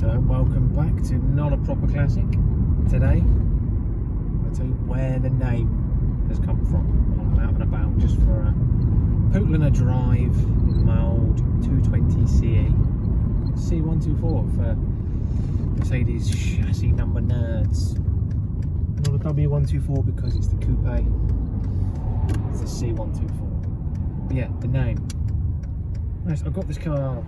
Hello, welcome back to Not a Proper Classic. Today, I'll tell you where the name has come from. I'm out and about just for a poodle and a drive in my old 220 CE C124 for Mercedes chassis number nerds. Not a W124 because it's the coupe, it's the C124. But yeah, the name. Nice, I got this car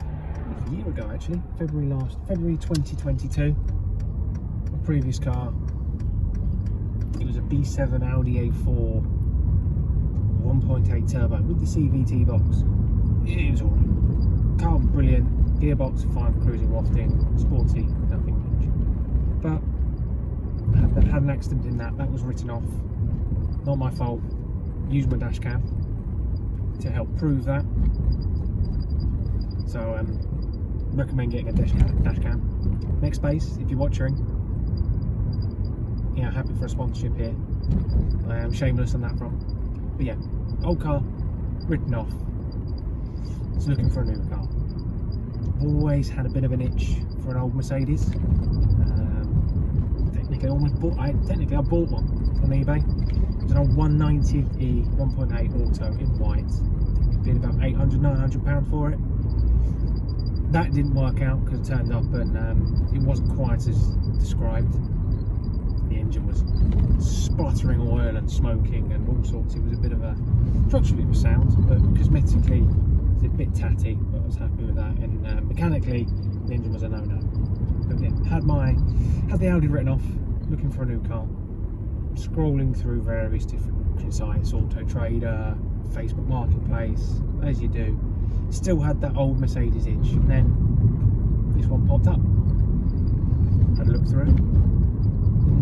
a year ago actually, February 2022. My previous car, it was a B7 Audi A4 1.8 turbo with the CVT box. It was alright. Car brilliant, gearbox fine for cruising, wafting, sporty, nothing much. But I had an accident in that was written off. Not my fault. Used my dash cam to help prove that. So recommend getting a dash cam. Next space, if you're watching, yeah, happy for a sponsorship here. I am shameless on that front. But yeah, old car, written off. Just looking for a new car. Always had a bit of an itch for an old Mercedes. Technically, I bought one on eBay. It was an old 190e 1.8 auto in white. I paid about £800–900 for it. That didn't work out because it turned up and it wasn't quite as described. The engine was spluttering oil and smoking and all sorts. It was a bit of a, structurally it was sound, but cosmetically it was a bit tatty, but I was happy with that. And mechanically the engine was a no-no. But yeah, had the Audi written off, looking for a new car, scrolling through various different auction sites, Auto Trader, Facebook Marketplace, as you do. Still had that old Mercedes itch, and then this one popped up. Had a look through,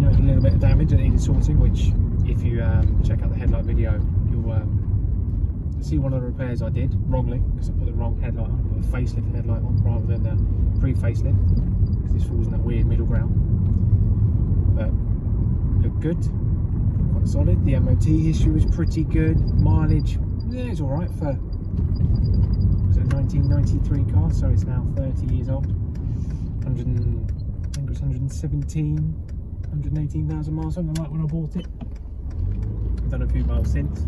a little bit of damage that needed sorting, which if you check out the headlight video, you'll see one of the repairs I did wrongly, because I put the wrong headlight on, put a facelift headlight on rather than a pre-facelift, because this falls in that weird middle ground. But looked good, quite solid. The MOT history was pretty good. Mileage, yeah, it's alright for 1993 car, so it's now 30 years old. I think it was 118,000 miles, something like when I bought it. I've done a few miles since.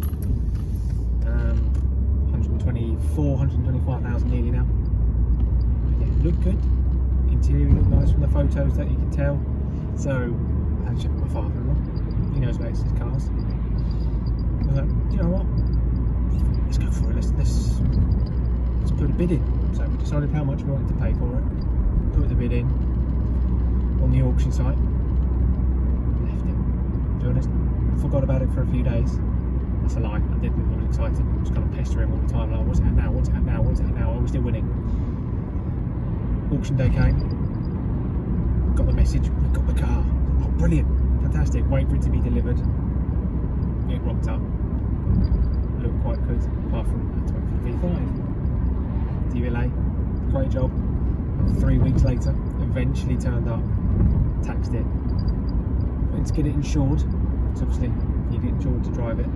125,000 nearly now. But yeah, looked good. Interior looked nice from the photos that you can tell. So I had a check with my father-in-law. He knows about his cars. I was like, you know what? Let's go for it. Let's put a bid in. So we decided how much we wanted to pay for it, put the bid in on the auction site, left it. To be honest, I forgot about it for a few days. That's a lie, I didn't. I was excited, I was kind of pestering all the time, like, what's it at now, what's it at now, what's it at now? I was still winning. Auction day came, got the message, we've got the car. Oh, brilliant, fantastic, wait for it to be delivered. It rocked up, looked quite good, apart from that V5. DVLA, great job. 3 weeks later, eventually turned up, taxed it. Went to get it insured, so obviously you get insured to drive it.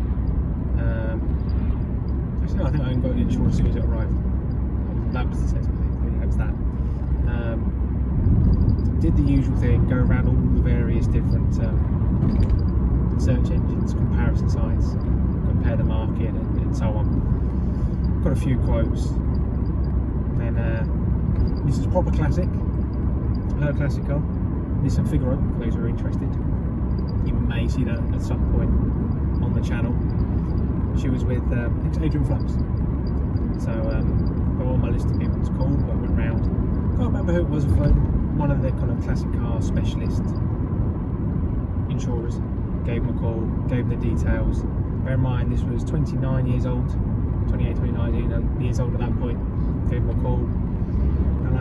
Actually, no, I think I got it insured as soon as it arrived. That was the sensible thing, so yeah, it was that. Did the usual thing, go around all the various different search engines, comparison sites, compare the market and so on. Got a few quotes. And this is proper classic, another classic car. Nissan Figaro, for those who are interested. You may see that at some point on the channel. She was with Adrian Flux. So they're on my list of people to call, but went round. Can't remember who it was for one of the kind of classic car specialist insurers. Gave them a call, gave them the details. Bear in mind this was 29 years old, 28, 29 years old at that point. Gave him a call, and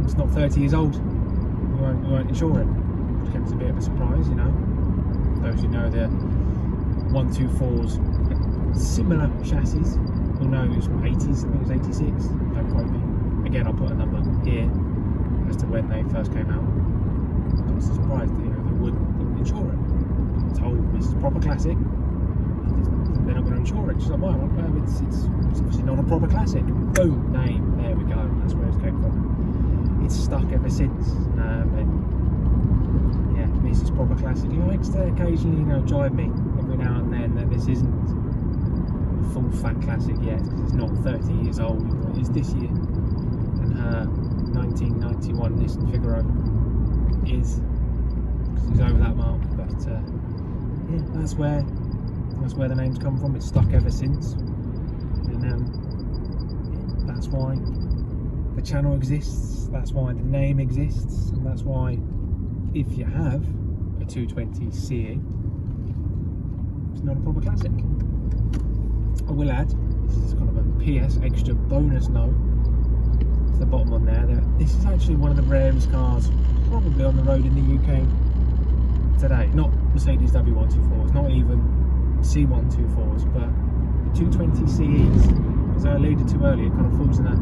it's not 30 years old, we won't insure it, which came as a bit of a surprise, you know. Those who know the 124s, similar chassis, will know it was from 80s, I think it was 86, don't quote me. Again, I'll put a number here as to when they first came out. I was surprised, you know, they wouldn't insure it. I was told this is a proper classic, they're not going to insure it. She's like, well, it's obviously not a proper classic. Boom, name, there we go, that's where it came from. it's stuck ever since. And yeah, Mrs. Proper Classic likes to occasionally, drive me every now and then that this isn't a full fat classic yet, because it's not 30 years old. It's this year, and her 1991 Nissan Figaro is, because it's over that mark. But yeah, that's where the names come from. It's stuck ever since, and that's why the channel exists, that's why the name exists, and that's why if you have a 220 CE, it's not a proper classic. I will add, this is kind of a PS extra bonus note to the bottom on there, that this is actually one of the rarest cars probably on the road in the UK today. Not Mercedes W124s, not even C124s, but the 220 CEs, as I alluded to earlier, kind of falls in that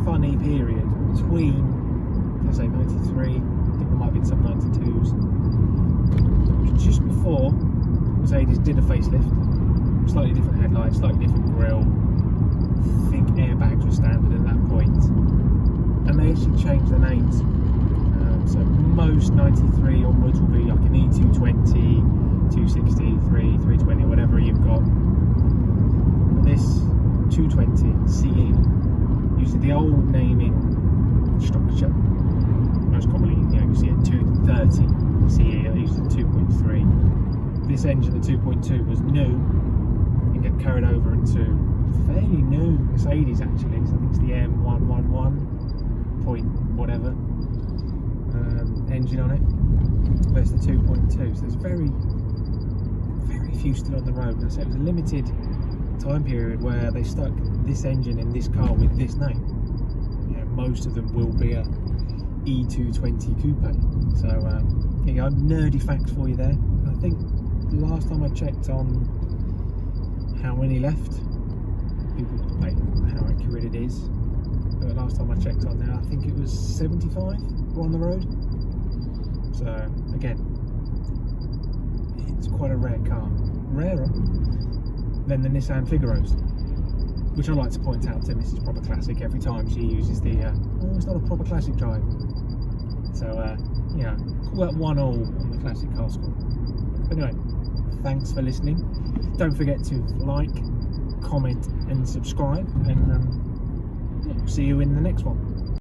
funny period between, let's say, 93, I think there might have been some 92s, just before Mercedes did a facelift, slightly different headlights, slightly different grille. I think airbags were standard at that point, and they actually changed the names. So most 93 onwards will be like an E220, 260, 320, whatever you've got. This 220 CE uses the old naming structure. Most commonly, you see a 230 CE that uses a 2.3. This engine, the 2.2, was new and get carried over into fairly new Mercedes actually. So I think it's the M111 point whatever engine on it. Where's the 2.2? So there's very few still on the road. And so it was a limited time period where they stuck this engine in this car with this name. Most of them will be a E220 coupe. So there you go, nerdy facts for you there. I think the last time I checked on how many left, people debate how accurate it is, but last time I checked on there, I think it was 75 were on the road. So again, it's quite a rare car, rarer than the Nissan Figaros, which I like to point out to Mrs. Proper Classic every time she uses the oh, it's not a proper classic drive. So yeah, call that 1-1 on the classic car score. But anyway, thanks for listening. Don't forget to like, comment and subscribe, and yeah, see you in the next one.